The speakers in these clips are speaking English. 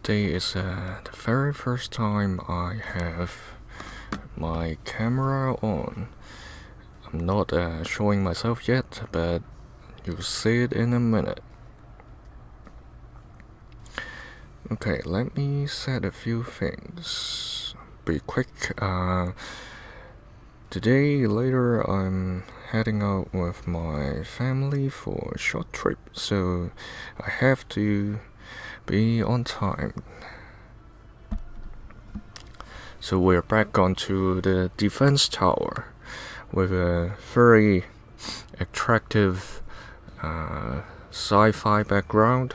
today is the very first time I have my camera on. I'm not showing myself yet, but you'll see it in a minute. Okay, let me set a few things. Be quick. Today, later, I'm heading out with my family for a short trip, so I have to be on time. So we're back onto the defense tower with a very attractive sci-fi background,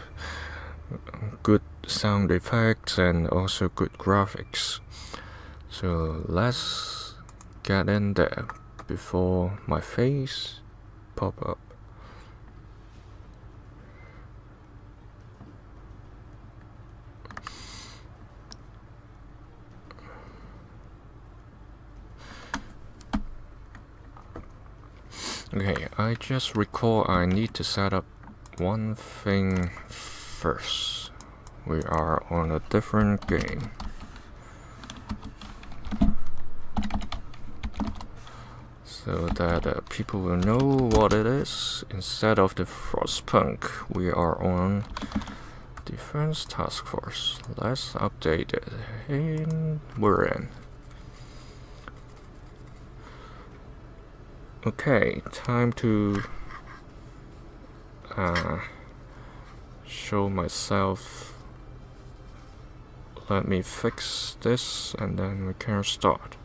good sound effects, and also good graphics. So let's get in there before my face pop up. Okay, I just recall I need to set up one thing first. We are on a different game. So that people will know what it is. Instead of the Frostpunk, we are on Defense Task Force. Let's update it. And we're in. Okay, time to show myself. Let me fix this and then we can start.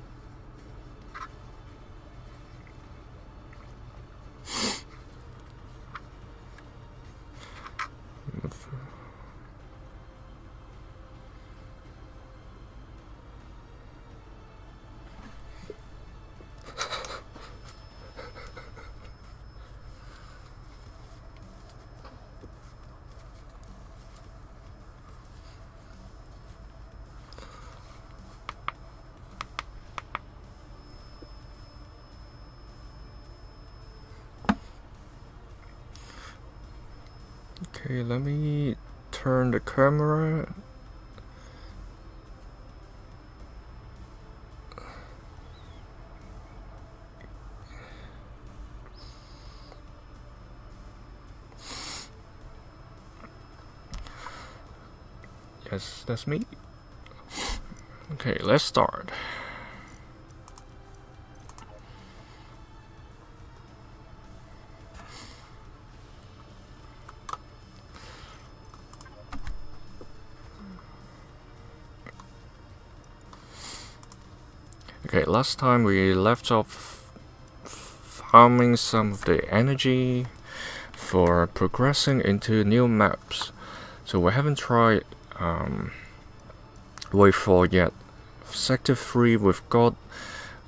Okay, let me turn the camera. Yes, that's me. Okay, let's start. Okay, last time we left off farming some of the energy for progressing into new maps. So we haven't tried Wave 4 yet. Sector 3 we've got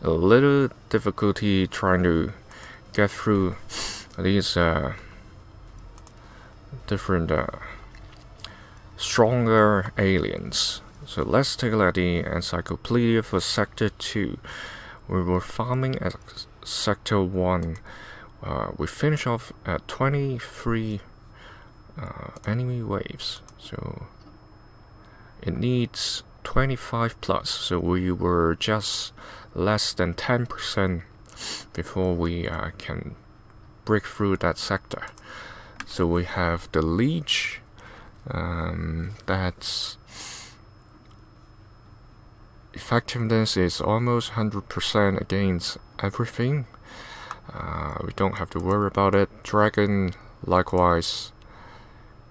a little difficulty trying to get through these different stronger aliens. So let's take a look at the encyclopedia for Sector 2. We were farming at Sector 1. We finished off at 23 enemy waves. So it needs 25 plus. So we were just less than 10% before we can break through that sector. So we have the Leech. That's effectiveness is almost 100% against everything. We don't have to worry about it. Dragon, likewise.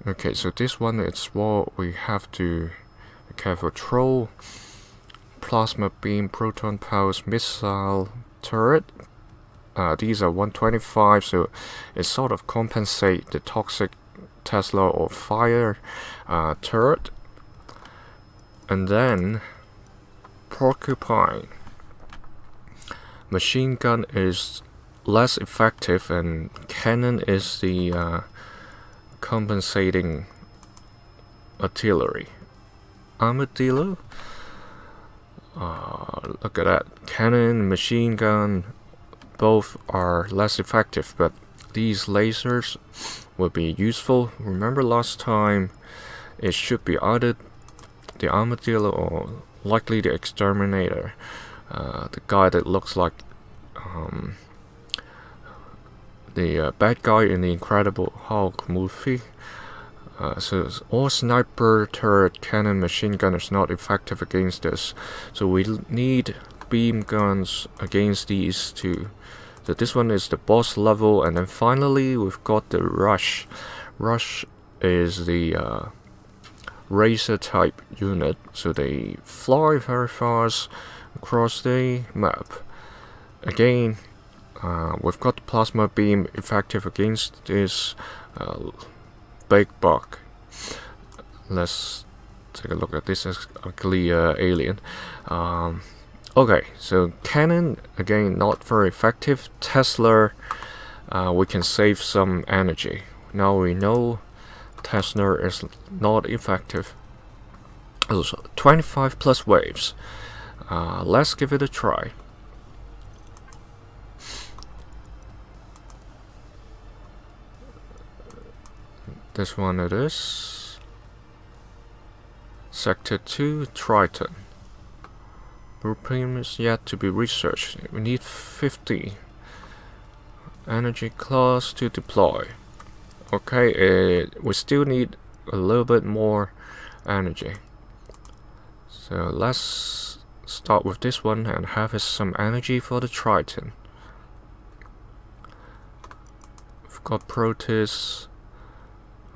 Okay, so this one is what we have to be careful. Troll, plasma beam, proton pulse, missile, turret. These are 125, so it sort of compensate the toxic Tesla or fire turret. And then Porcupine. Machine gun is less effective and cannon is the compensating artillery. Armadillo? Look at that. Cannon, machine gun, both are less effective, but these lasers will be useful. Remember last time, it should be either the armadillo, or likely the exterminator, the guy that looks like the bad guy in the Incredible Hulk movie. So all sniper, turret, cannon, machine gun is not effective against this. So we need beam guns against these two. So this one is the boss level, and then finally we've got the rush. Rush is the racer type unit, so they fly very fast across the map. Again, we've got the plasma beam effective against this big bug. Let's take a look at this ugly alien. Okay, so cannon, again, not very effective. Tesla, we can save some energy. Now we know Tesla is not effective. Also, 25 plus waves. Let's give it a try. This one it is. Sector 2, Triton. Blueprint is yet to be researched. We need 50 energy class to deploy. Okay, we still need a little bit more energy. So let's start with this one and harvest some energy for the Triton. We've got Proteus,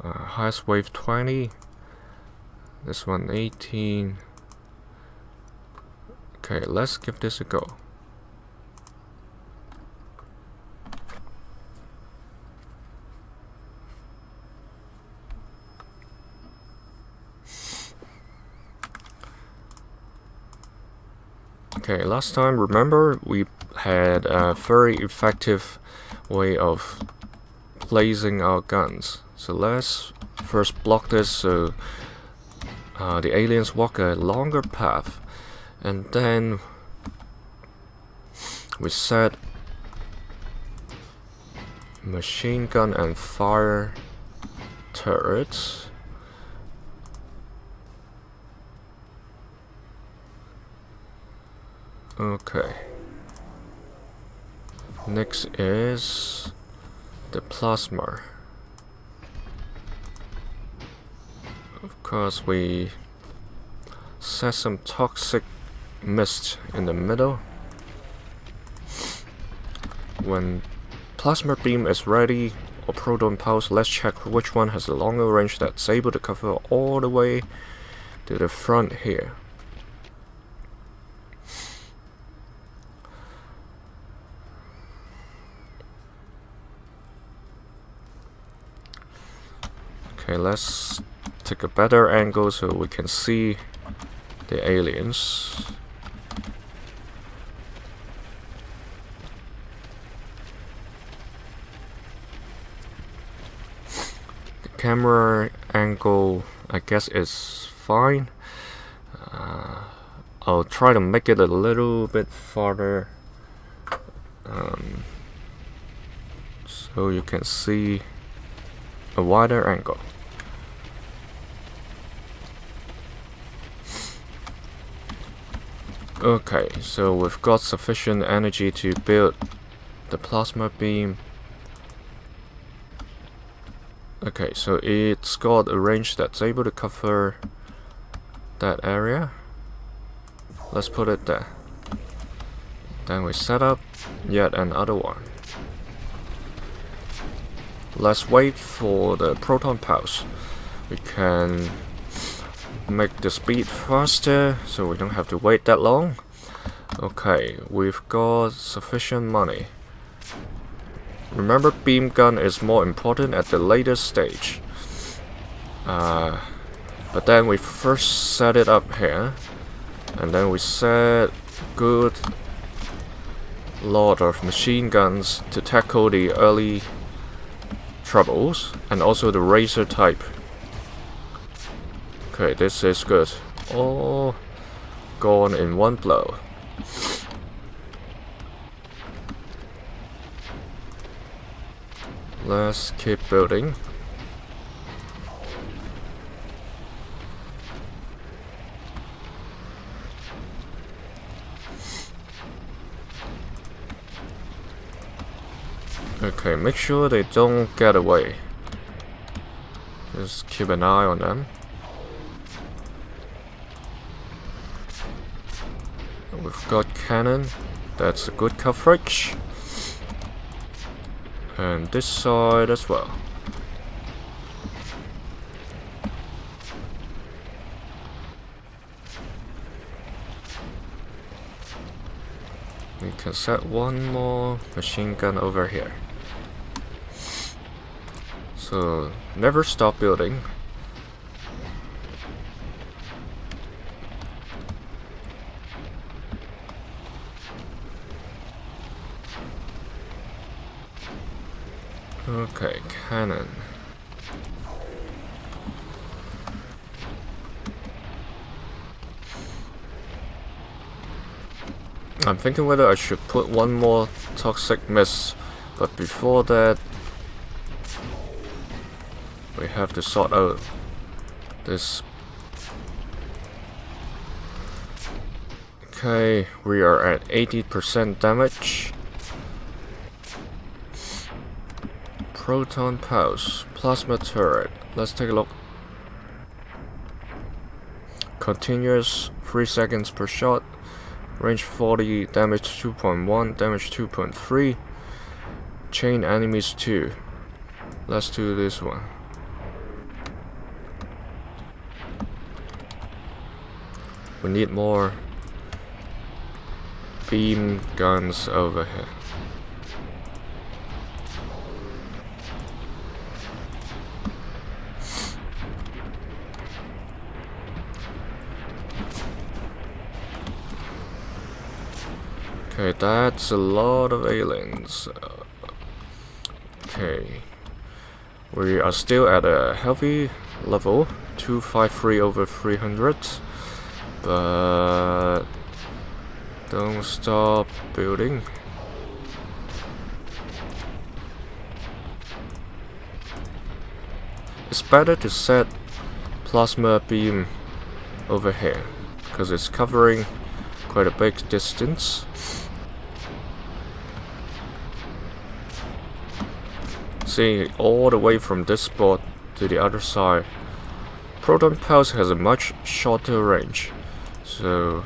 highest wave 20. This one 18. Okay, let's give this a go. Okay, last time, remember, we had a very effective way of placing our guns. So let's first block this so the aliens walk a longer path. And then we set machine gun and fire turrets. Okay. Next is the plasma. Of course, we set some toxic mist in the middle. When plasma beam is ready, or proton pulse, let's check which one has a longer range that's able to cover all the way to the front here. Okay, let's take a better angle so we can see the aliens. The camera angle, I guess, is fine. I'll try to make it a little bit farther so you can see a wider angle. Okay, so we've got sufficient energy to build the plasma beam. Okay, so it's got a range that's able to cover that area. Let's put it there. Then we set up yet another one. Let's wait for the proton pulse. We can make the speed faster so we don't have to wait that long. Okay, we've got sufficient money. Remember, beam gun is more important at the later stage. But then we first set it up here, and then we set good lot of machine guns to tackle the early troubles, and also the razor type. Okay, this is good. All gone in one blow. Let's keep building. Okay, make sure they don't get away. Just keep an eye on them. We've got cannon. That's a good coverage. And this side as well. We can set one more machine gun over here. So never stop building. Okay, cannon. I'm thinking whether I should put one more toxic mist, but before that we have to sort out this. Okay, we are at 80% damage. Proton pulse, plasma turret. Let's take a look. Continuous 3 seconds per shot. Range 40, damage 2.1, damage 2.3. Chain enemies 2. Let's do this one. We need more beam guns over here. Okay, that's a lot of aliens. Okay, we are still at a healthy level, 253 over 300, but don't stop building. It's better to set plasma beam over here because it's covering quite a big distance. See, all the way from this spot to the other side. Proton pulse has a much shorter range, so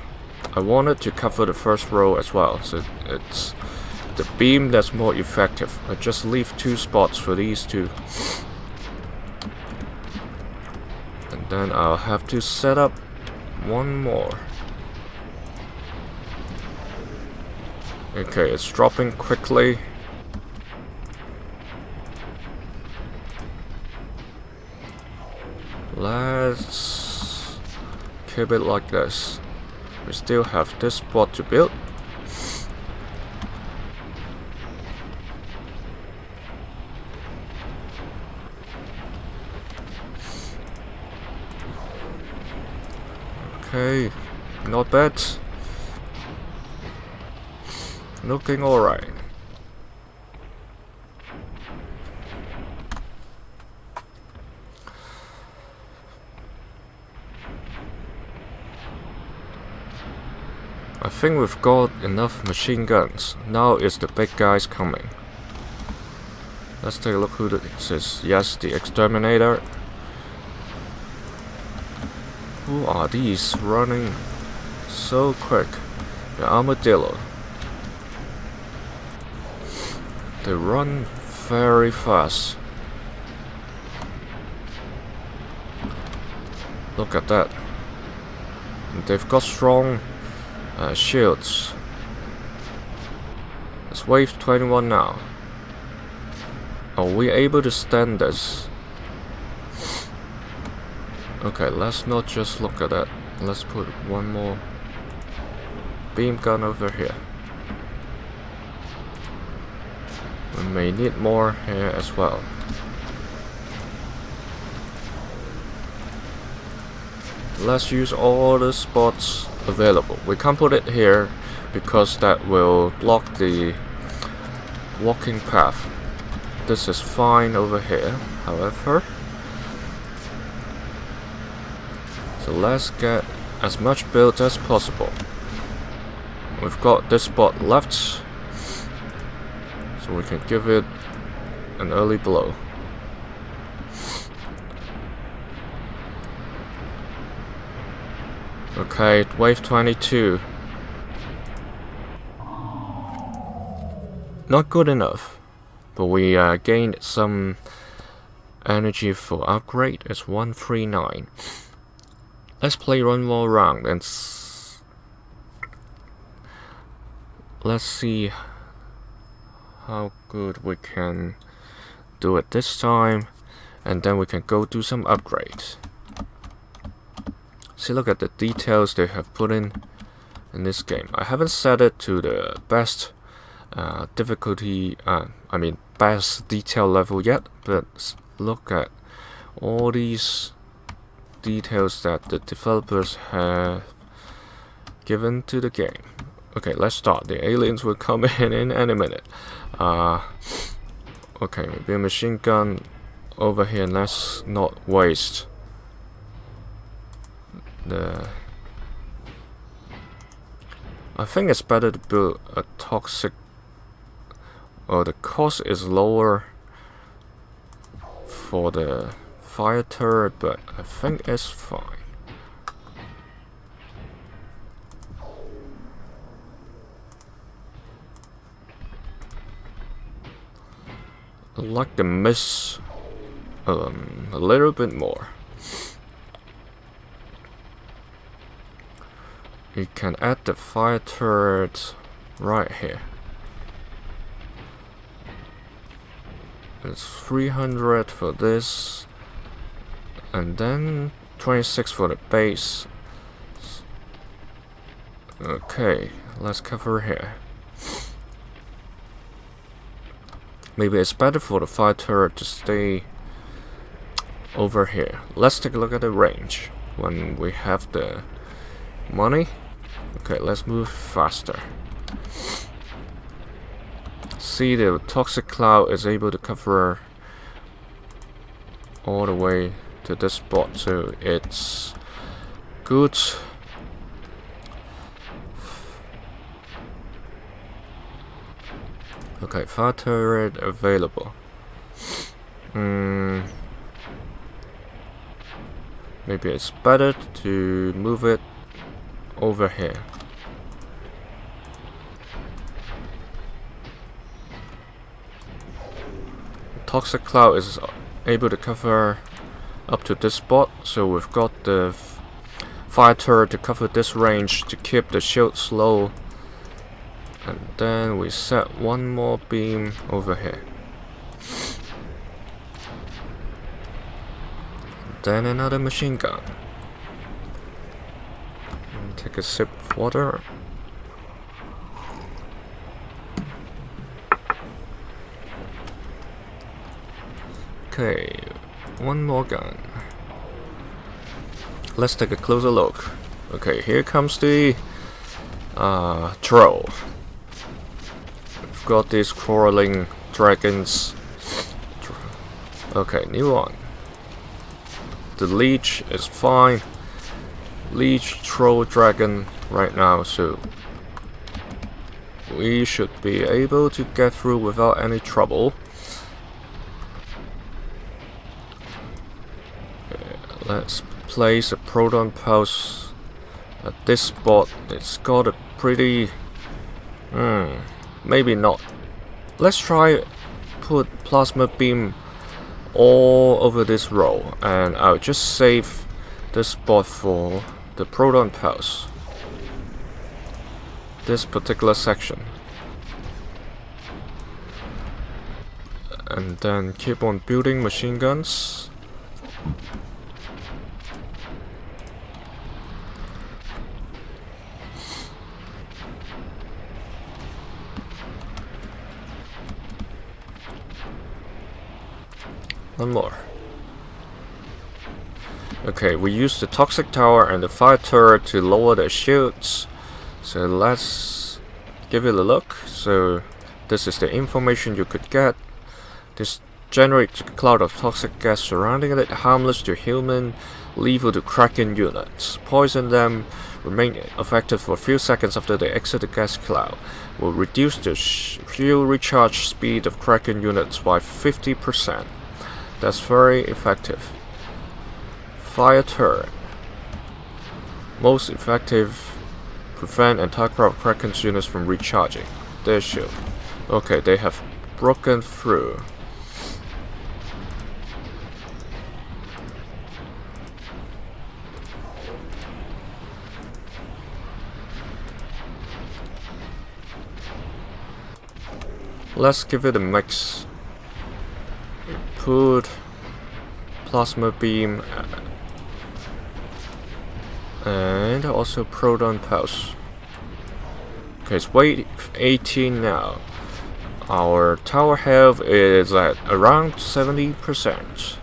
I wanted to cover the first row as well, so it's the beam that's more effective. I just leave 2 spots for these two, and then I'll have to set up one more. Okay, it's dropping quickly. Let's keep it like this. We still have this spot to build. Okay, not bad. Looking alright. I think we've got enough machine guns. Now is the big guys coming. Let's take a look who this is. Yes, the exterminator. Who are these running so quick? The armadillo. They run very fast. Look at that. They've got strong shields. It's wave 21 now. Are we able to stand this? Okay, let's not just look at that. Let's put one more beam gun over here. We may need more here as well. Let's use all the spots available. We can't put it here because that will block the walking path. This is fine over here, however. So let's get as much built as possible. We've got this spot left, so we can give it an early blow. Okay, wave 22. Not good enough, but we gained some energy for upgrade. It's 139. Let's play one more round and let's see how good we can do it this time, and then we can go do some upgrades. See, look at the details they have put in this game. I haven't set it to the best difficulty, best detail level yet, but look at all these details that the developers have given to the game. Okay, let's start. The aliens will come in any minute. Okay, maybe a machine gun over here. Let's not waste I think it's better to build a toxic, or the cost is lower for the fire turret, but I think it's fine. I like the mist a little bit more. You can add the fire turret right here. It's 300 for this, and then 26 for the base. Okay, let's cover here. Maybe it's better for the fire turret to stay over here. Let's take a look at the range when we have the money. Okay, let's move faster. See, the toxic cloud is able to cover all the way to this spot, so it's good. Okay, fire turret available. Maybe it's better to move it over here. Toxic cloud is able to cover up to this spot, so we've got the fire turret to cover this range to keep the shields low, and then we set one more beam over here, then another machine gun. Take a sip of water. Okay, one more gun. Let's take a closer look. Okay, here comes the troll. We've got these crawling dragons. Okay, new one. The leech is fine. Leech, troll, dragon right now, so we should be able to get through without any trouble. Let's place a proton pulse at this spot. It's got a pretty maybe not. Let's try put plasma beam all over this row, and I'll just save this spot for the proton pulse, this particular section, and then keep on building machine guns. One more. Okay, we use the toxic tower and the fire turret to lower their shields. So let's give it a look. So this is the information you could get. This generates a cloud of toxic gas surrounding it, harmless to human, lethal to Kraken units. Poison them, remain effective for a few seconds after they exit the gas cloud. Will reduce the fuel recharge speed of Kraken units by 50%. That's very effective. Fire turret. Most effective. Prevent entire crowd of Kraken's units from recharging their shield. Okay, they have broken through. Let's give it a mix. Put plasma beam and also proton pulse. Okay, it's wave 18 now. Our tower health is at around 70%.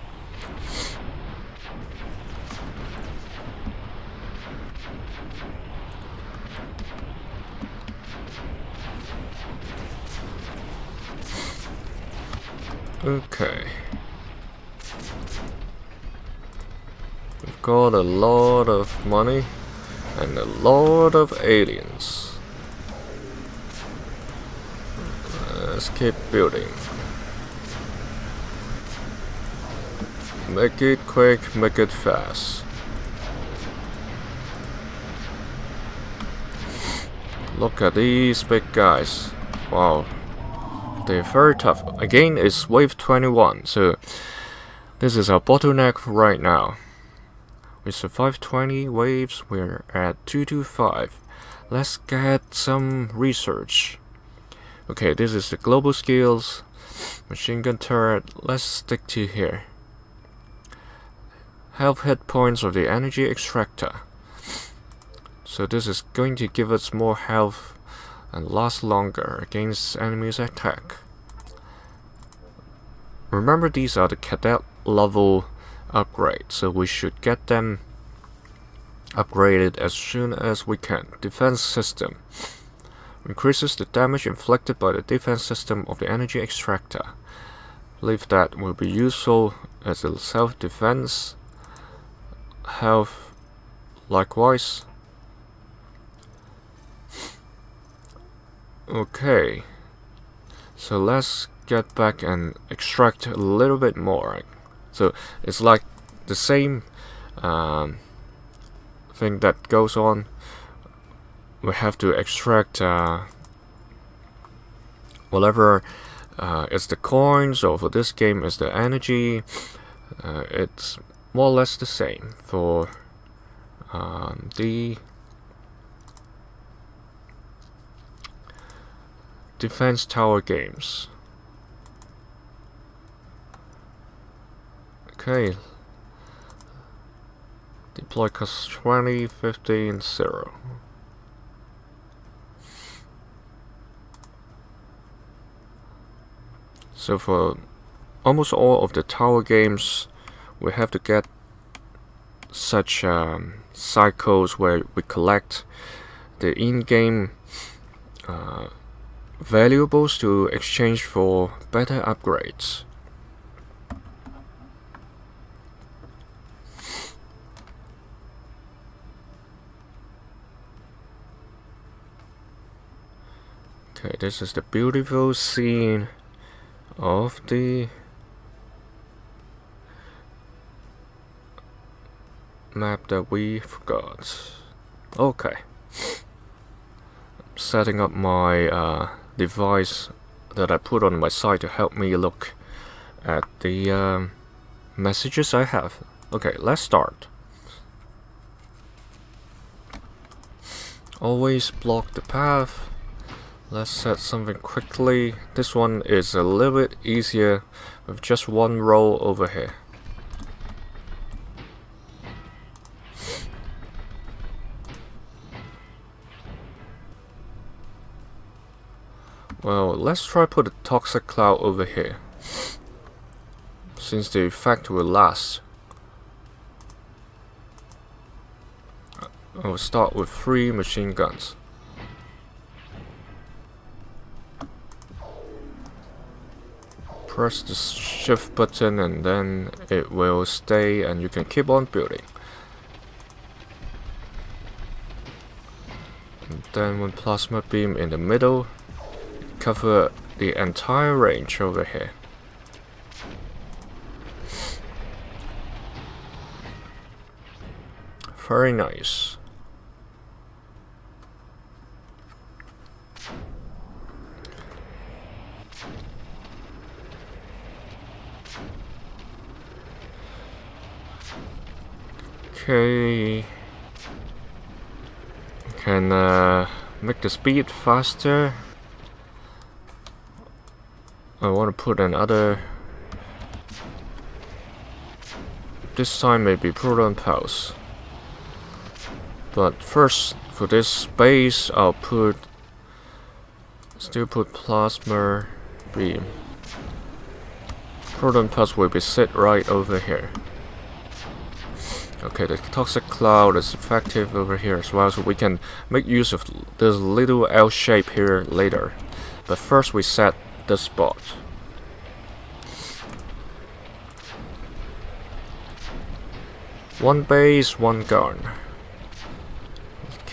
Okay. We've got a lot of money and a lot of aliens. Let's keep building. Make it quick, make it fast. Look at these big guys. Wow. They're very tough. Again, it's wave 21, so this is our bottleneck right now. We survived 20 waves, we're at 225. Let's get some research. Okay, this is the global skills. Machine gun turret, let's stick to here. Health hit points of the energy extractor. So this is going to give us more health and last longer against enemies' attack. Remember, these are the cadet level upgrades, so we should get them upgraded as soon as we can. Defense system increases the damage inflicted by the defense system of the energy extractor. Believe that will be useful as a self-defense. Health likewise. Okay, so let's get back and extract a little bit more. So it's like the same thing that goes on. We have to extract whatever is the coins, or for this game is the energy. It's more or less the same for the defense tower games. Okay. Deploy cost 20, 15, 0. So for almost all of the tower games, we have to get such cycles where we collect the in-game valuables to exchange for better upgrades. Okay, this is the beautiful scene of the map that we forgot. Okay. Setting up my device that I put on my site to help me look at the messages I have. Okay, let's start. Always block the path. Let's set something quickly. This one is a little bit easier with just one row over here. Well, let's try put a toxic cloud over here, since the effect will last. I will start with 3 machine guns. Press the shift button and then it will stay and you can keep on building. And then one plasma beam in the middle, cover the entire range over here. Very nice. Okay. Can make the speed faster. I want to put another. This time maybe proton pulse. But first, for this space, I'll still put plasma beam. Proton pulse will be set right over here. Okay, the toxic cloud is effective over here as well, so we can make use of this little L shape here later. But first we set the spot. One base, one gun.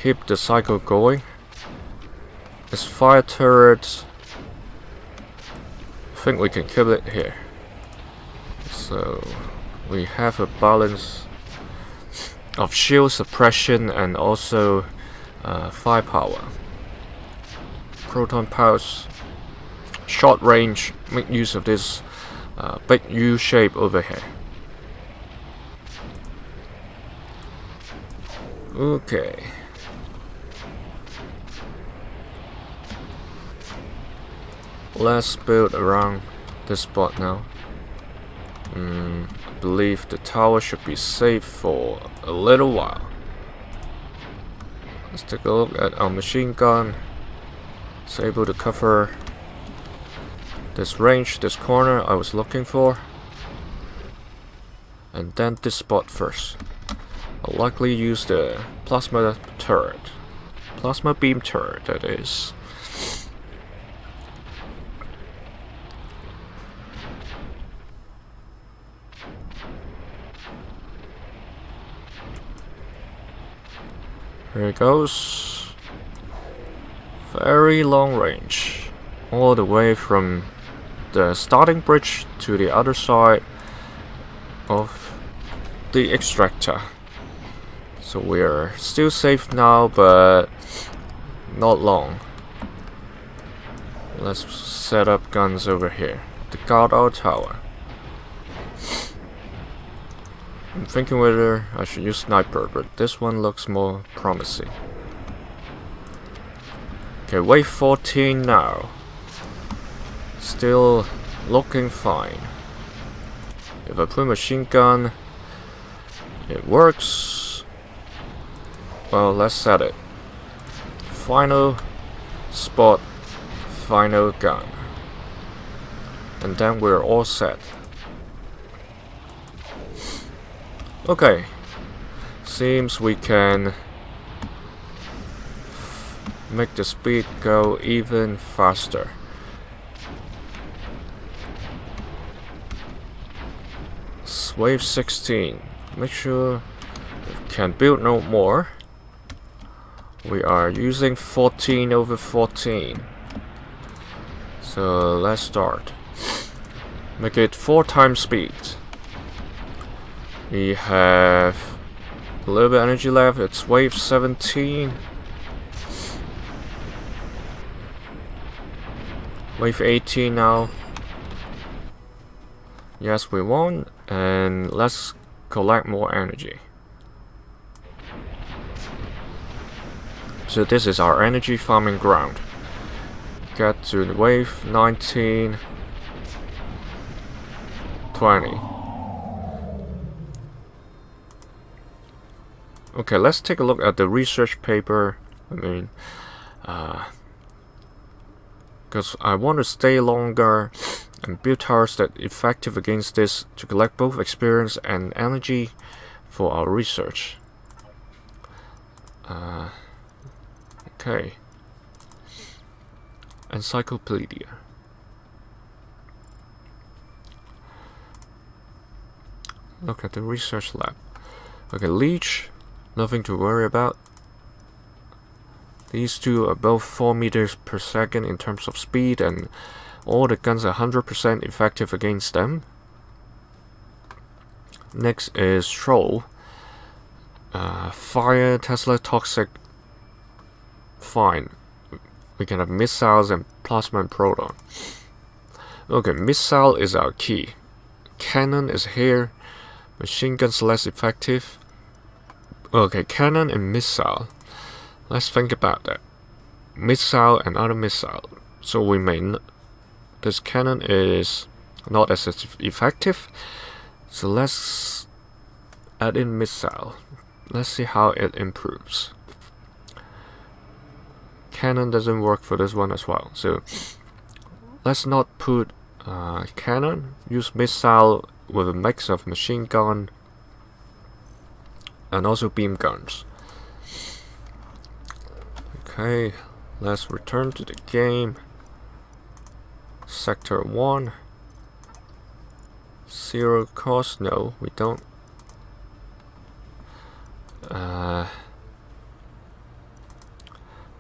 Keep the cycle going. This fire turret, I think we can keep it here. So we have a balance of shield suppression and also firepower. Proton pulse, short range, make use of this big U shape over here. Okay. Let's build around this spot now. I believe the tower should be safe for a little while. Let's take a look at our machine gun. It's able to cover this range, this corner I was looking for. And then this spot first. I'll likely use the plasma turret. Plasma beam turret, that is. Here it goes. Very long range. All the way from the starting bridge to the other side of the extractor. So we're still safe now, but not long. Let's set up guns over here to guard our tower. I'm thinking whether I should use sniper, but this one looks more promising. Okay, wave 14 now. Still looking fine. If I put machine gun, it works. Well, let's set it. Final spot, final gun. And then we're all set. Okay, seems we can make the speed go even faster. Wave 16. Make sure we can build no more. We are using 14 over 14. So let's start. Make it 4 times speed. We have a little bit of energy left. It's wave 17. Wave 18 now. Yes, we won. And let's collect more energy. So this is our energy farming ground. Get to the wave 19, 20. Okay, let's take a look at the research paper. Because I want to stay longer and build towers that are effective against this to collect both experience and energy for our research. Okay. Encyclopedia. Look at the research lab. Okay, leech. Nothing to worry about. These two are both 4 meters per second in terms of speed, and all the guns are 100% effective against them. Next is Troll. Fire, Tesla, Toxic, fine. We can have missiles and plasma and proton. Okay, missile is our key. Cannon is here. Machine gun's less effective. Okay, cannon and missile. Let's think about that. Missile and other missile. So we may this cannon is not as effective. So let's add in missile. Let's see how it improves. Cannon doesn't work for this one as well. So let's not put cannon. Use missile with a mix of machine gun and also beam guns. Okay, let's return to the game. Sector 1. 0 cost? No, we don't.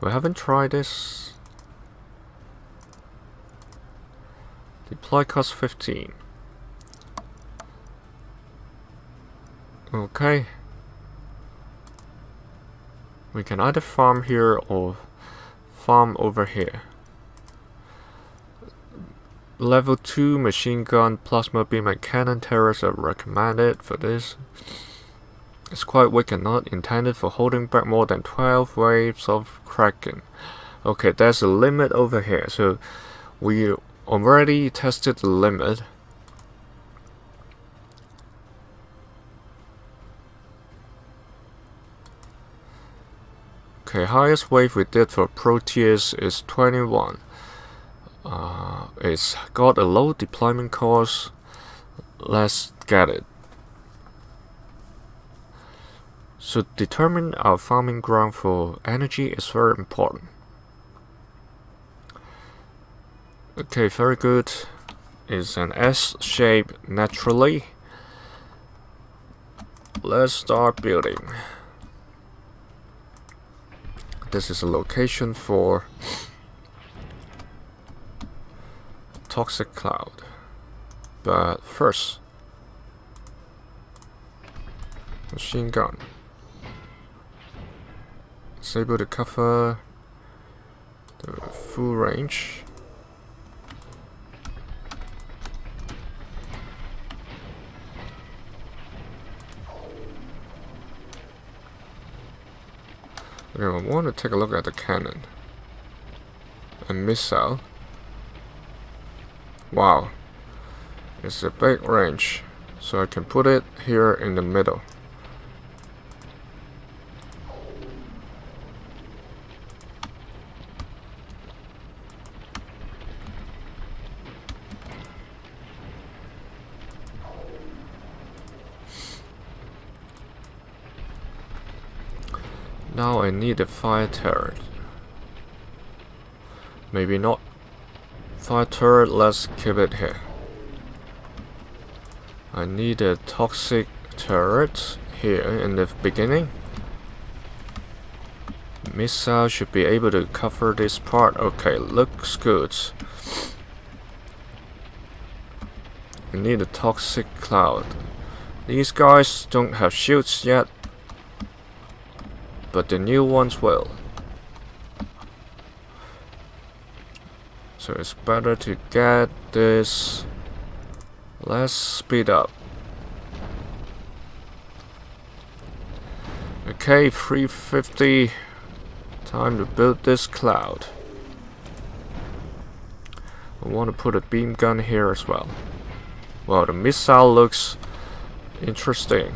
We haven't tried this. Deploy cost 15. Okay. We can either farm here or farm over here. Level 2 machine gun, plasma beam and cannon turrets are recommended for this. It's quite weak and not intended for holding back more than 12 waves of Kraken. Okay, there's a limit over here, so we already tested the limit. Okay, highest wave we did for Proteus is 21. It's got a low deployment cost. Let's get it. So determine our farming ground for energy is very important. Okay, very good. It's an S shape naturally. Let's start building. This is a location for toxic cloud. But first, machine gun. It's able to cover the full range. Okay, I want to take a look at the cannon and missile. Wow, it's a big range, so I can put it here in the middle. Now I need a fire turret. Maybe not fire turret, let's keep it here. I need a toxic turret here in the beginning. Missile should be able to cover this part. Okay, looks good. I need a toxic cloud. These guys don't have shields yet, but the new ones will. So it's better to get this. Let's speed up. Okay, 350. Time to build this cloud. I want to put a beam gun here as well. Wow, the missile looks interesting.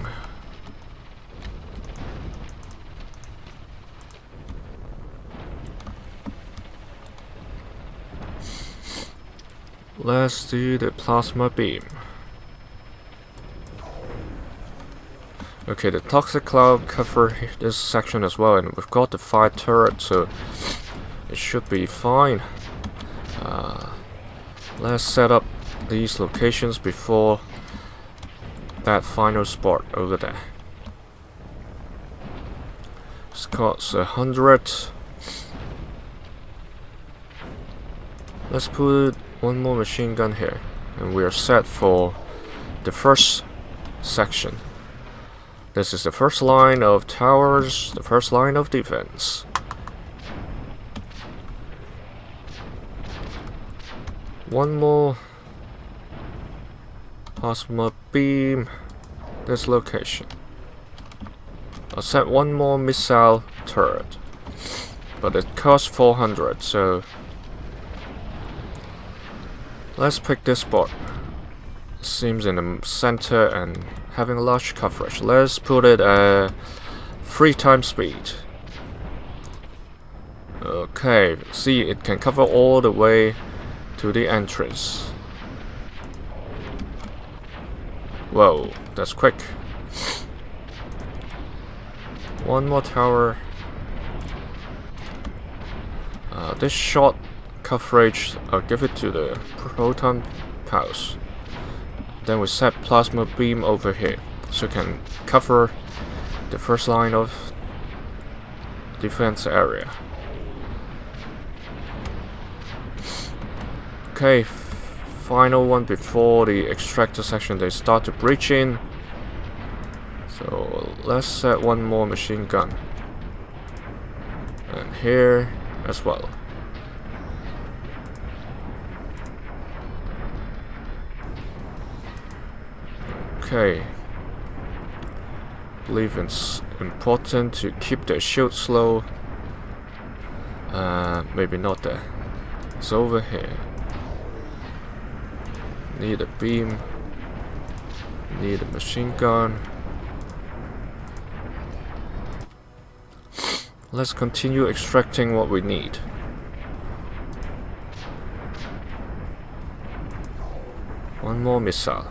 Let's do the plasma beam. Okay, the toxic cloud cover this section as well, and we've got the fire turret, so it should be fine. Let's set up these locations before that final spot over there. It's cost 100. Let's put one more machine gun here, and we are set for the first section. This is the first line of towers, the first line of defense. One more plasma beam this location. I'll set one more missile turret, but it costs 400, so let's pick this spot. It seems in the center and having large coverage. Let's put it at 3 times speed. Okay, see, it can cover all the way to the entrance. Whoa, that's quick. One more tower. This short coverage, I'll give it to the proton pulse. Then we set plasma beam over here, so it can cover the first line of defense area. Okay, final one before the extractor section, they start to breach in. So let's set one more machine gun. And here as well. Okay. I believe it's important to keep the shield slow. Maybe not there. It's over here. Need a beam. Need a machine gun. Let's continue extracting what we need. One more missile.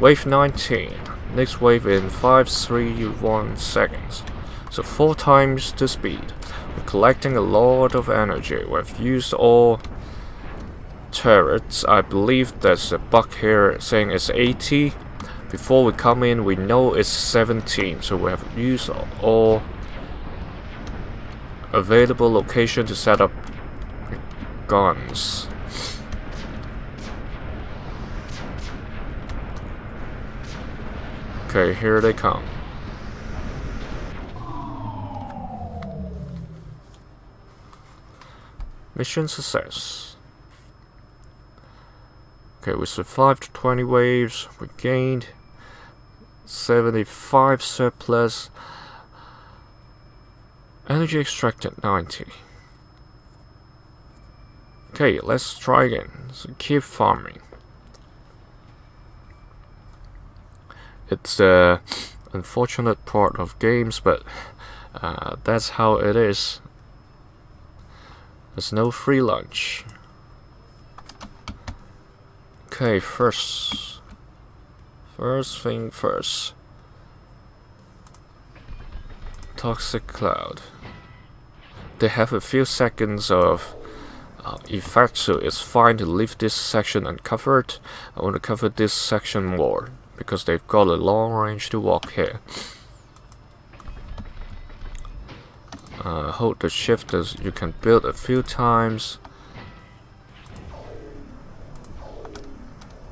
Wave 19. Next wave in 531 seconds. So 4 times the speed. We're collecting a lot of energy. We've used all turrets. I believe there's a bug here saying it's 80. Before we come in, we know it's 17. So we have used all available location to set up guns. Okay, here they come. Mission success. Okay, we survived 20 waves. We gained 75 surplus. Energy extracted 90. Okay, let's try again. So keep farming. It's the unfortunate part of games, but that's how it is. There's no free lunch. Okay, first thing first. Toxic cloud. They have a few seconds of effect, so it's fine to leave this section uncovered. I want to cover this section more because they've got a long range to walk here. Hold the shift as you can build a few times.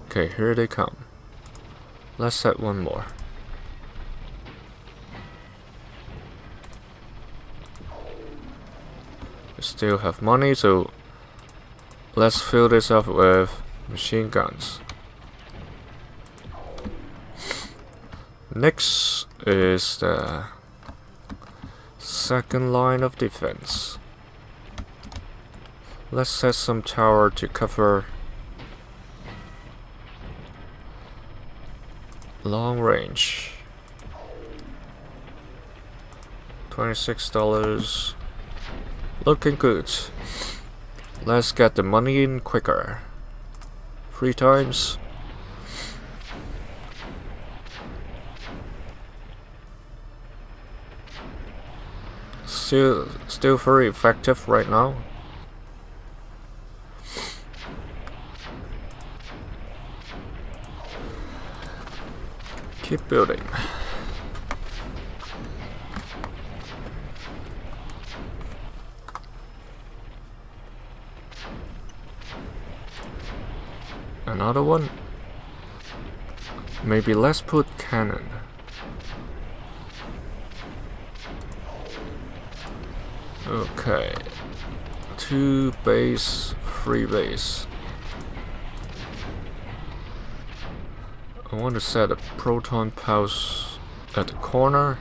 Okay, here they come. Let's set one more. We still have money, so let's fill this up with machine guns. Next is the second line of defense. Let's set some tower to cover long range. $26. Looking good. Let's get the money in quicker. 3 times. Still very effective right now. Keep building. Another one. Maybe let's put cannon. Okay. 2 base, 3 base. I want to set a proton pulse at the corner.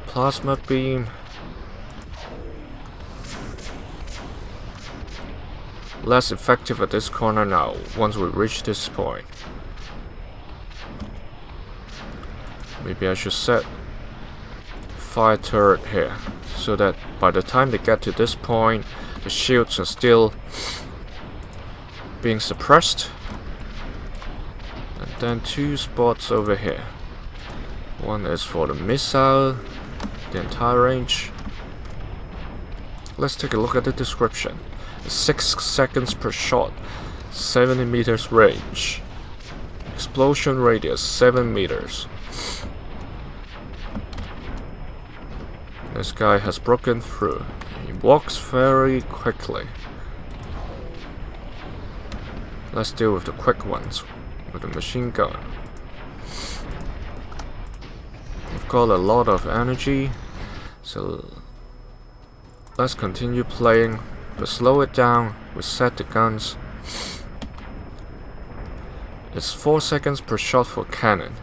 Plasma beam. Less effective at this corner now, once we reach this point. Maybe I should set fire turret here, so that by the time they get to this point, the shields are still being suppressed. And then 2 spots over here. One is for the missile, the entire range. Let's take a look at the description. 6 seconds per shot, 70 meters range. Explosion radius 7 meters. This guy has broken through. He walks very quickly. Let's deal with the quick ones with the machine gun. We've got a lot of energy, so let's continue playing, but slow it down. We set the guns. It's 4 seconds per shot for cannon.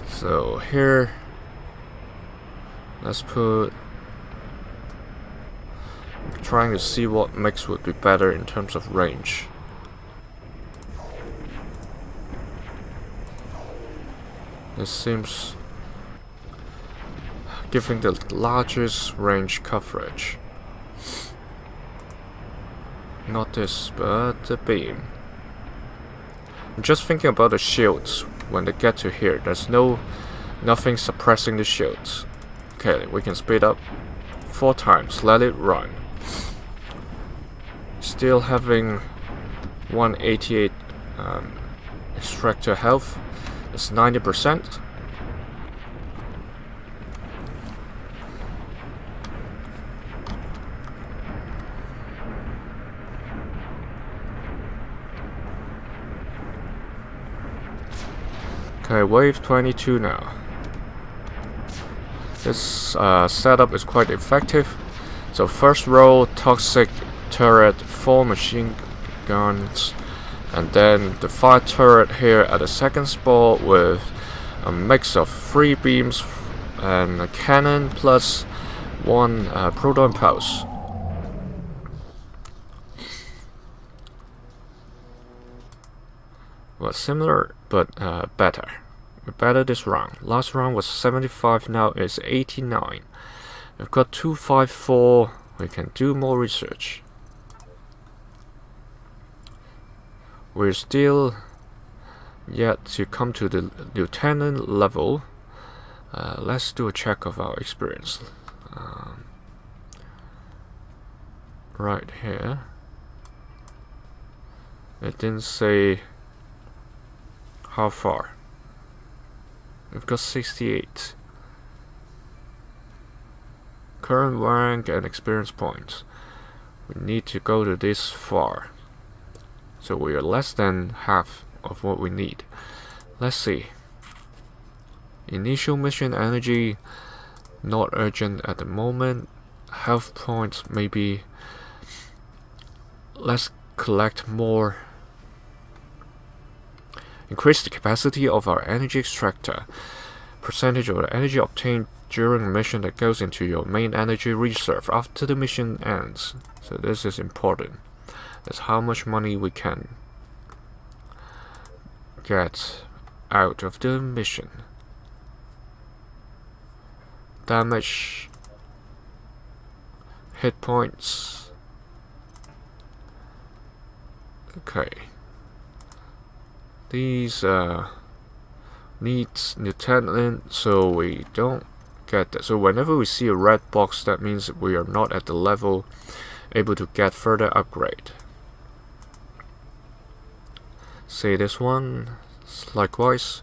So here, let's put. I'm trying to see what mix would be better in terms of range. This seems giving the largest range coverage. Not this, but the beam. I'm just thinking about the shields. When they get to here, there's nothing suppressing the shields. Okay, we can speed up 4 times. Let it run. Still having 188 extractor health. It's 90%. Okay, wave 22 now. This setup is quite effective. So first row, toxic turret, 4 machine guns, and then the fire turret here at the second spot with a mix of 3 beams and a cannon plus 1 proton pulse. Well, similar, but better. We better this round. Last round was 75, now it's 89. We've got 254. We can do more research. We're still yet to come to the lieutenant level. Let's do a check of our experience. Right here. It didn't say how far. We've got 68. Current rank and experience points. We need to go to this far. So we are less than half of what we need. Let's see. Initial mission energy, not urgent at the moment. Health points, maybe. Let's collect more. Increase the capacity of our energy extractor. Percentage of the energy obtained during a mission that goes into your main energy reserve after the mission ends. So this is important. That's how much money we can get out of the mission. Damage, hit points. Okay. These needs lieutenant, so we don't get that. So whenever we see a red box, that means we are not at the level able to get further upgrade. Say this one, likewise.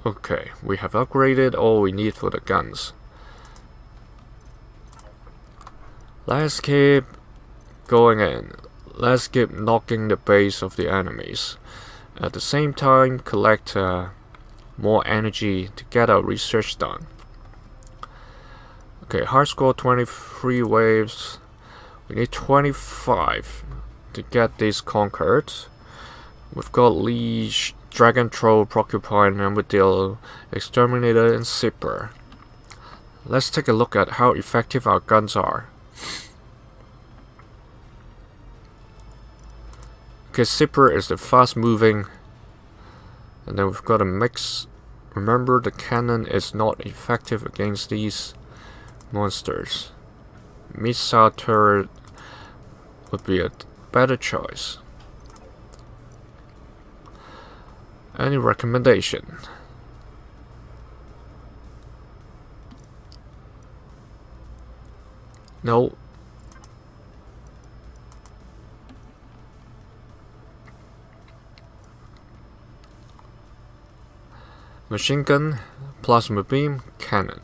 Okay, we have upgraded all we need for the guns. Let's keep going in. Let's keep knocking the base of the enemies. At the same time, collect more energy to get our research done. Okay, hard score 23 waves. We need 25 to get these conquered. We've got Leash, Dragon Troll, Porcupine, Armadillo, Exterminator, and Zipper. Let's take a look at how effective our guns are. Okay, Zipper is the fast moving, and then we've got a mix. Remember, the cannon is not effective against these monsters. Missile turret would be a better choice. Any recommendation? No. Machine gun, plasma beam, cannon.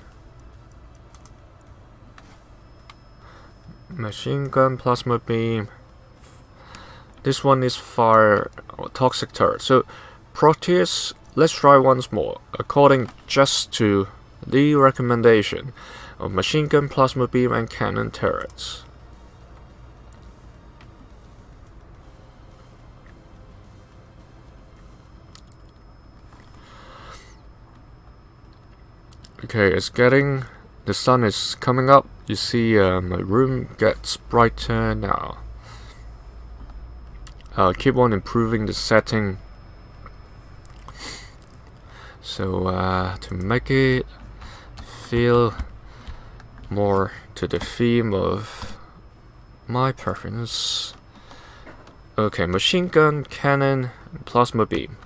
Machine gun, plasma beam. This one is fire or toxic turret. So Proteus, let's try once more, according just to the recommendation of machine gun, plasma beam, and cannon turrets. Okay, it's getting, the sun is coming up. You see my room gets brighter now. I'll keep on improving the setting. So to make it feel more to the theme of my preference. Okay, machine gun, cannon, and plasma beam.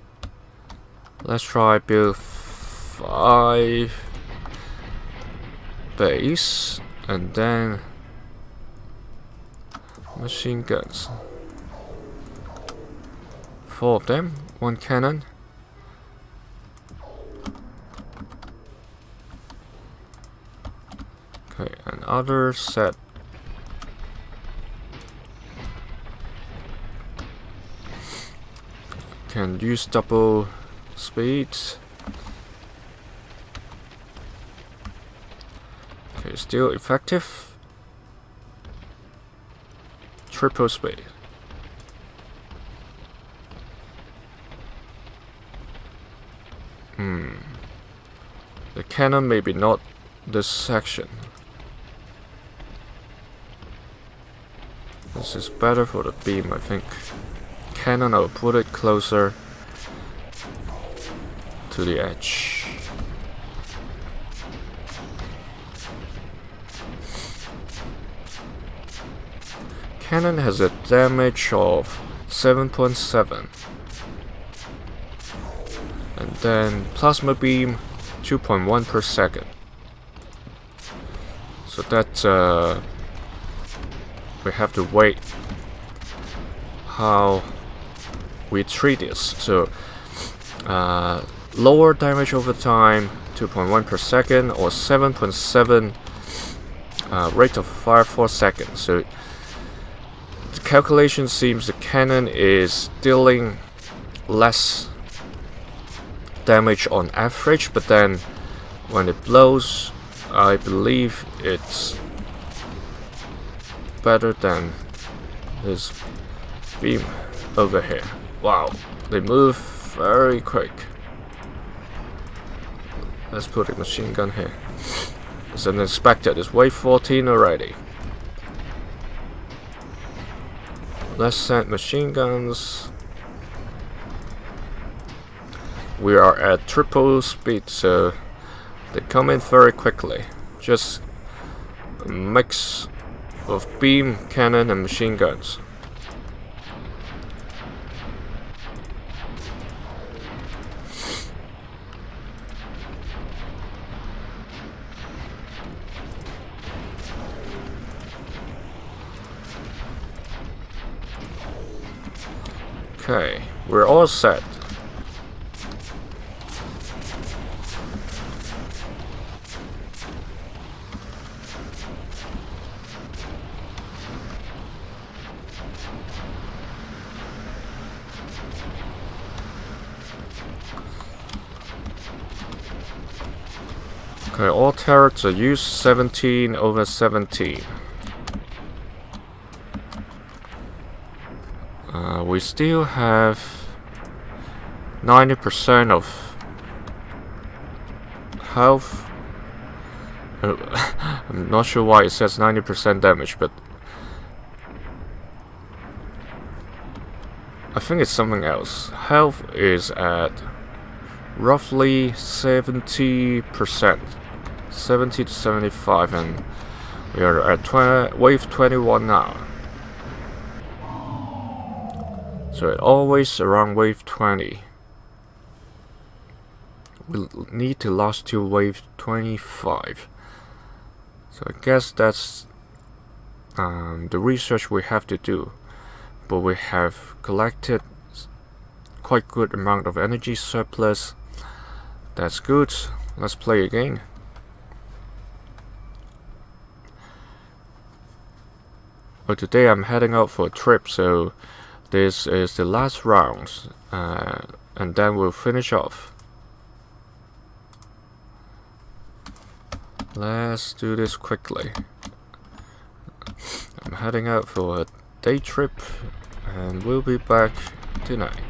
Let's try build 5 base and then machine guns. 4 of them, 1 cannon. Okay, another set. Can use double speed. Okay, still effective. Triple speed. The cannon maybe not this section. This is better for the beam, I think. Cannon, I'll put it closer to the edge. Cannon has a damage of 7.7, and then plasma beam 2.1 per second. So that we have to wait how we treat this. So lower damage over time, 2.1 per second, or 7.7 rate of fire 4 seconds. So the calculation seems the cannon is dealing less damage on average, but then when it blows, I believe it's better than this beam over here. Wow, they move very quick. Let's put a machine gun here. It's an inspector. It's wave 14 already. Let's send machine guns. We are at triple speed, so they come in very quickly. Just a mix of beam, cannon, and machine guns. Okay, we're all set. Okay, all turrets are used 17/17. We still have 90% of health. I'm not sure why it says 90% damage, but I think it's something else. Health is at roughly 70%, 70 to 75, and we are at wave 21 now. So it's always around wave 20. We'll need to last till wave 25. So I guess that's the research we have to do. But we have collected quite good amount of energy surplus. That's good. Let's play again. Well, today I'm heading out for a trip, so this is the last round, and then we'll finish off. Let's do this quickly. I'm heading out for a day trip, and we'll be back tonight.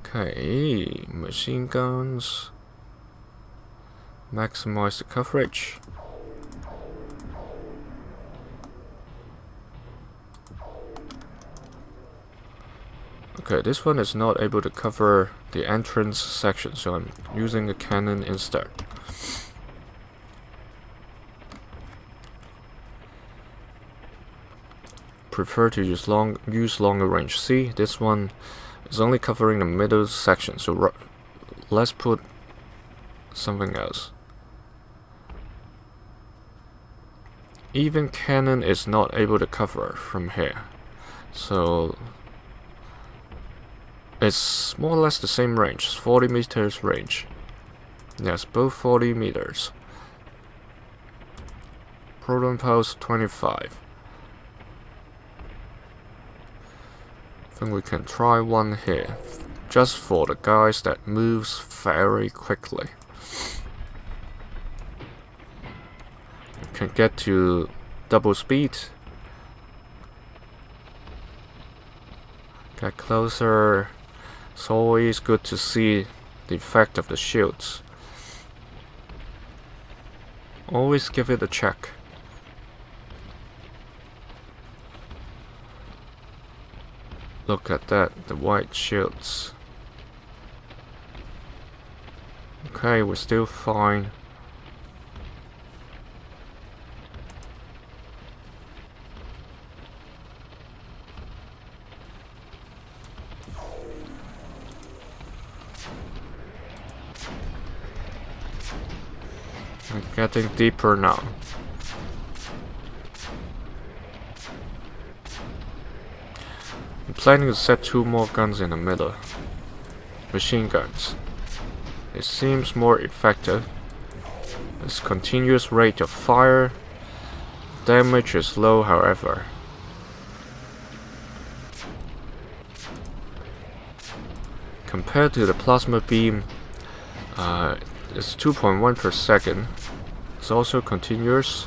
Okay, machine guns. Maximize the coverage. Okay, this one is not able to cover the entrance section, so I'm using a cannon instead. Prefer to use longer range. See, this one is only covering the middle section, so let's put something else. Even cannon is not able to cover from here, so it's more or less the same range, 40 meters range. Yes, both 40 meters. Proton pulse 25. I think we can try one here, just for the guys that moves very quickly. We can get to double speed. Get closer. It's always good to see the effect of the shields. Always give it a check. Look at that, the white shields. Okay, we're still fine. We're getting deeper now. I'm planning to set 2 more guns in the middle. Machine guns. It seems more effective. Its continuous rate of fire. Damage is low, however. Compared to the plasma beam, it's 2.1 per second. It's also continuous.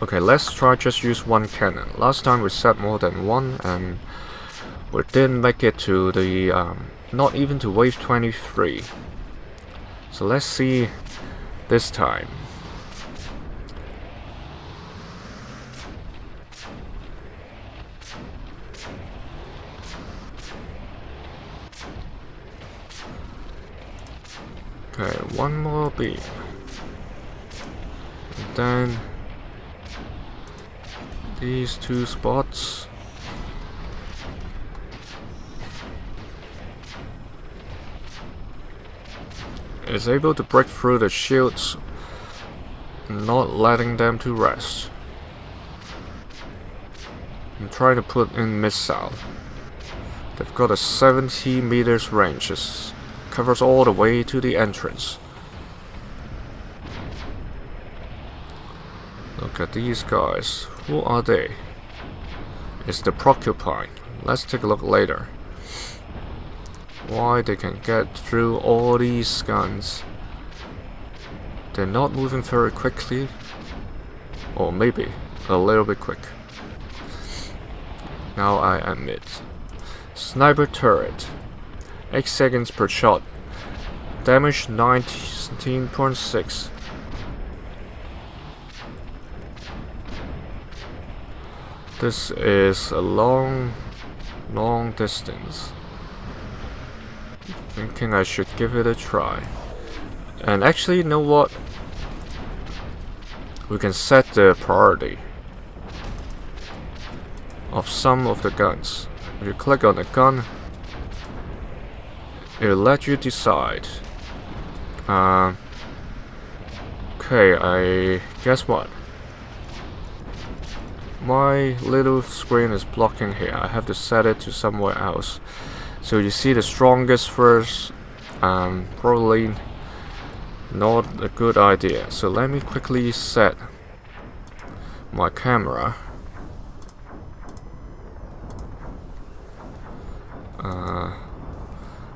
Okay, let's try just use one cannon. Last time we set more than one, and we didn't make it to the not even to wave 23. So let's see this time. Okay, one more beam. And then these 2 spots. Is able to break through the shields, not letting them to rest. I'm trying to put in missile. They've got a 70 meters range. It covers all the way to the entrance. look at these guys. Who are they? It's the porcupine. Let's take a look later. Why they can get through all these guns? They're not moving very quickly. Or maybe a little bit quick. Now I admit. Sniper turret. 8 seconds per shot. Damage 19.6. This is a long distance. Thinking I should give it a try. And actually, you know what? We can set the priority of some of the guns. If you click on the gun, it'll let you decide. Okay, I guess what? My little screen is blocking here. I have to set it to somewhere else. So you see the strongest first. Probably not a good idea. So let me quickly set my camera.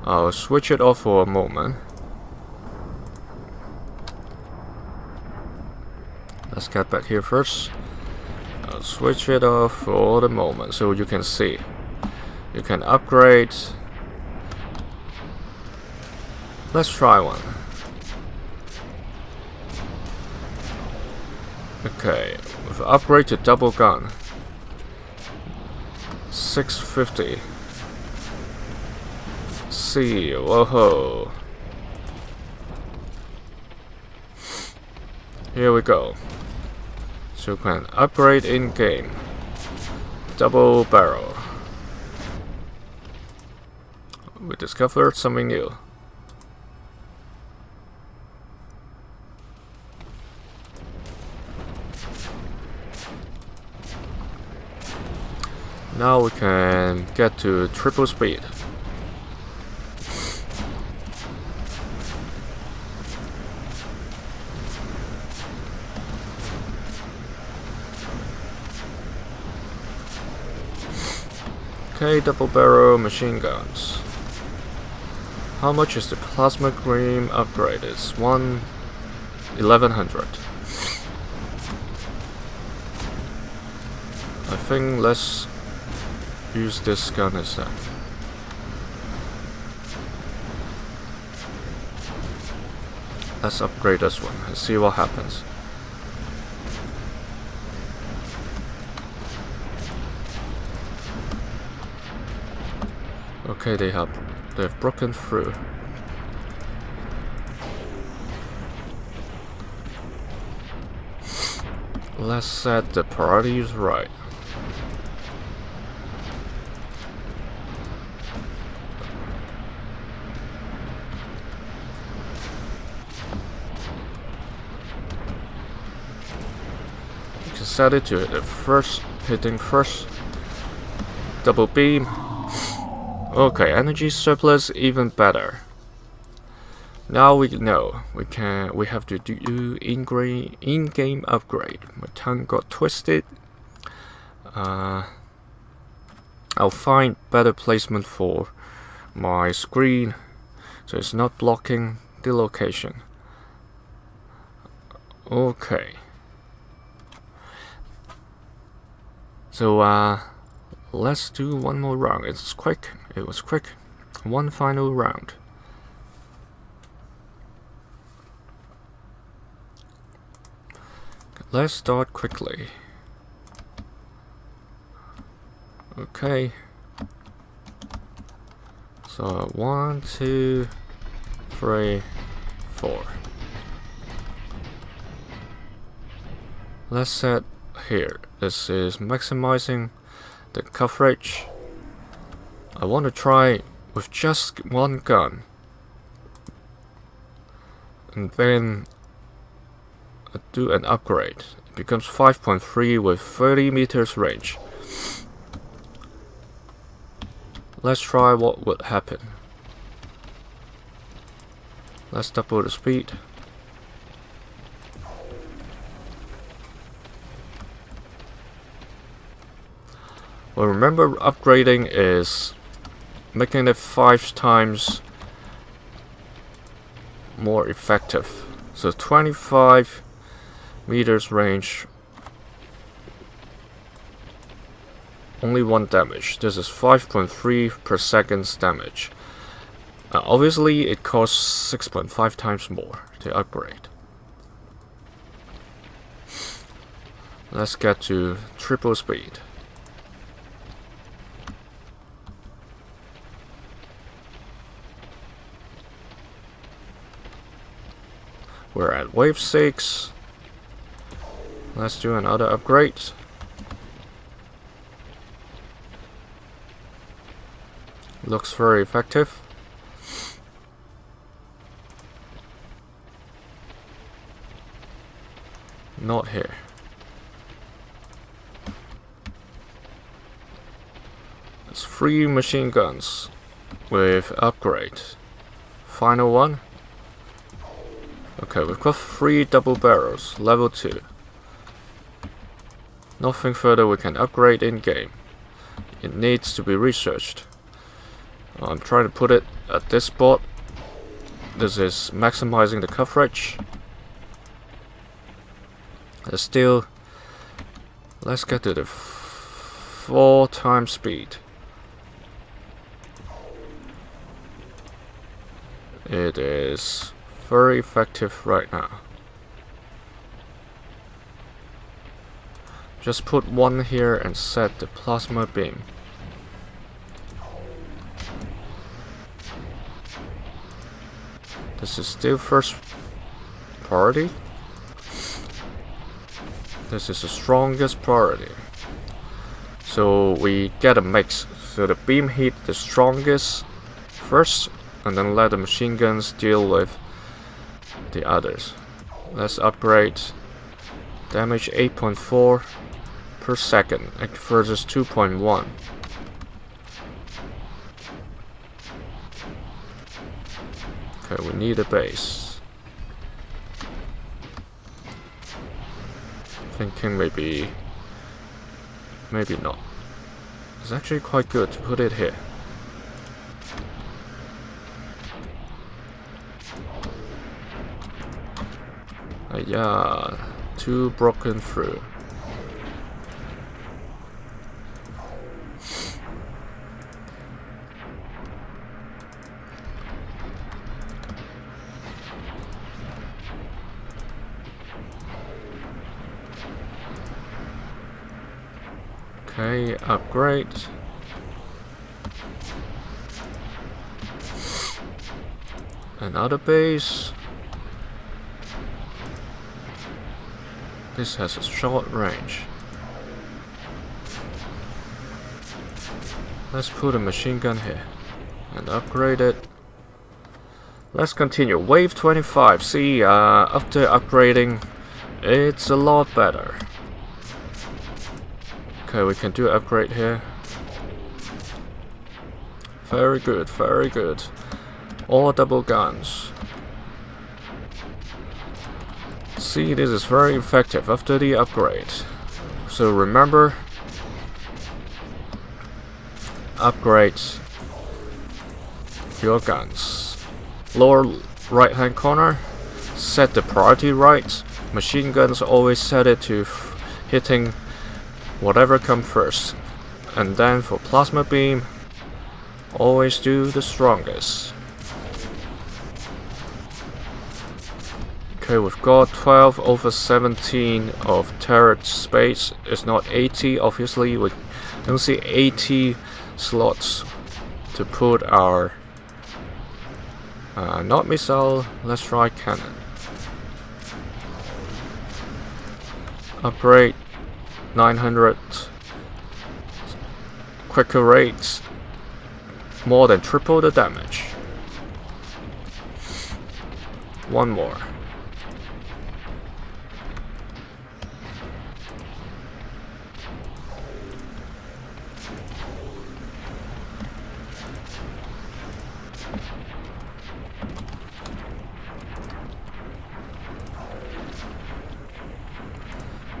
I'll switch it off for a moment. Let's get back here first. I'll switch it off for the moment so you can see. You can upgrade. Let's try one. Okay, with upgrade to double gun. 650. See, whoa. Here we go. So you can upgrade in game. Double barrel. We discovered something new. Now we can get to triple speed. Okay, double barrel machine guns. How much is the plasma gleam upgrade? It's 1100. I think let's use this gun instead. Let's upgrade this one and see what happens. Okay, they've broken through. Let's set the priorities right. You can set it to the first, hitting first. Double beam. Okay, energy surplus even better. Now we know we have to do in-game upgrade. My tongue got twisted. I'll find better placement for my screen so it's not blocking the location. Okay. So let's do one more round. It's quick. It was quick. One final round. Let's start quickly. Okay. So 1, 2, 3, 4. Let's set here. This is maximizing the coverage. I want to try with just one gun, and then do an upgrade. It becomes 5.3 with 30 meters range. Let's try what would happen. Let's double the speed. Well, remember, upgrading is making it 5 times more effective. So 25 meters range, only 1 damage. This is 5.3 per second damage. Obviously, it costs 6.5 times more to upgrade. Let's get to triple speed. We're at wave 6. Let's do another upgrade. Looks very effective. Not here. It's 3 machine guns with upgrade. Final one. Okay, we've got 3 double barrels, level 2. Nothing further we can upgrade in game. It needs to be researched. I'm trying to put it at this spot. This is maximizing the coverage. Still, let's get to the 4 times speed. It is very effective right now. Just put 1 here and set the plasma beam. This is still first priority. This is the strongest priority. So we get a mix. So the beam hit the strongest first, and then let the machine guns deal with the others. Let's upgrade. Damage 8.4 per second versus 2.1. Okay, we need a base. Thinking maybe not. It's actually quite good to put it here. Yeah, 2 broken through. Okay, upgrade. Another base. This has a short range. Let's put a machine gun here and upgrade it. Let's continue. Wave 25. See, after upgrading, it's a lot better. Okay, we can do upgrade here. Very good, very good. All double guns. See, this is very effective after the upgrade. So remember, upgrade your guns. Lower right hand corner, set the priority right. Machine guns always set it to hitting whatever comes first. And then for plasma beam, always do the strongest. Okay, we've got 12 over 17 of turret space. It's not 80, obviously. We don't see 80 slots to put our not missile. Let's try cannon. Upgrade 900. Quicker rates. More than triple the damage. 1 more.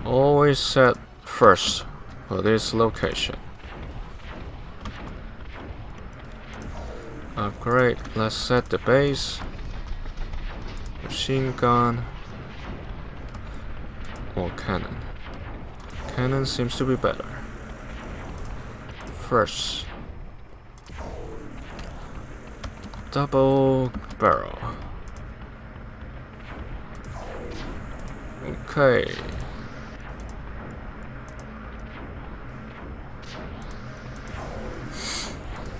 Always set first for this location. Upgrade. Let's set the base. Machine gun or cannon. Cannon seems to be better. First, double barrel. Okay.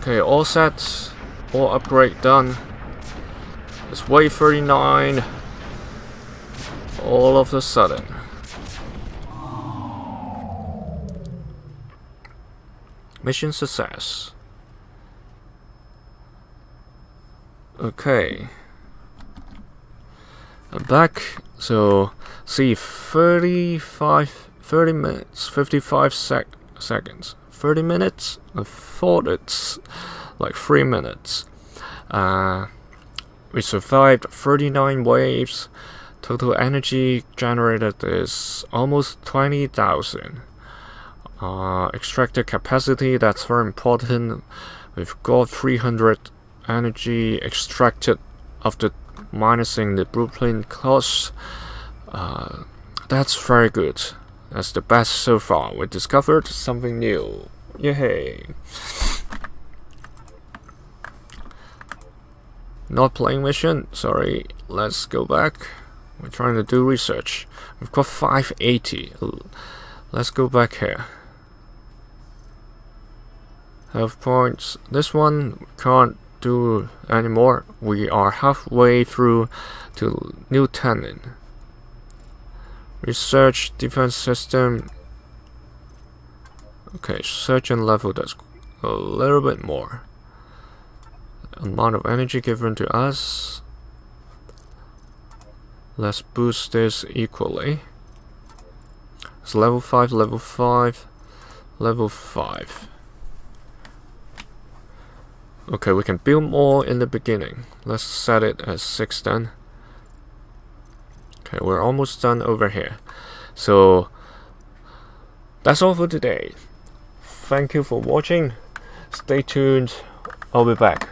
Okay, all set. All upgrade done. It's wave 39. All of a sudden. Mission success. Okay. I'm back. So, see, 30 minutes, 55 seconds. 30 minutes? I thought it's like 3 minutes. We survived 39 waves. Total energy generated is almost 20,000. Extracted capacity, that's very important. We've got 300 energy extracted after minusing the blueprint cost. That's very good. That's the best so far. We discovered something new. Yay! Not playing mission, sorry. Let's go back. We're trying to do research. We've got 580. Let's go back here. Health points. This one we can't do anymore. We are halfway through to new tenant. Research defense system. Okay, surgeon level does a little bit more. Amount of energy given to us. Let's boost this equally. It's level 5, level 5, level 5. Okay, we can build more in the beginning. Let's set it as 6 then. Okay, we're almost done over here. So, that's all for today. Thank you for watching. Stay tuned. I'll be back.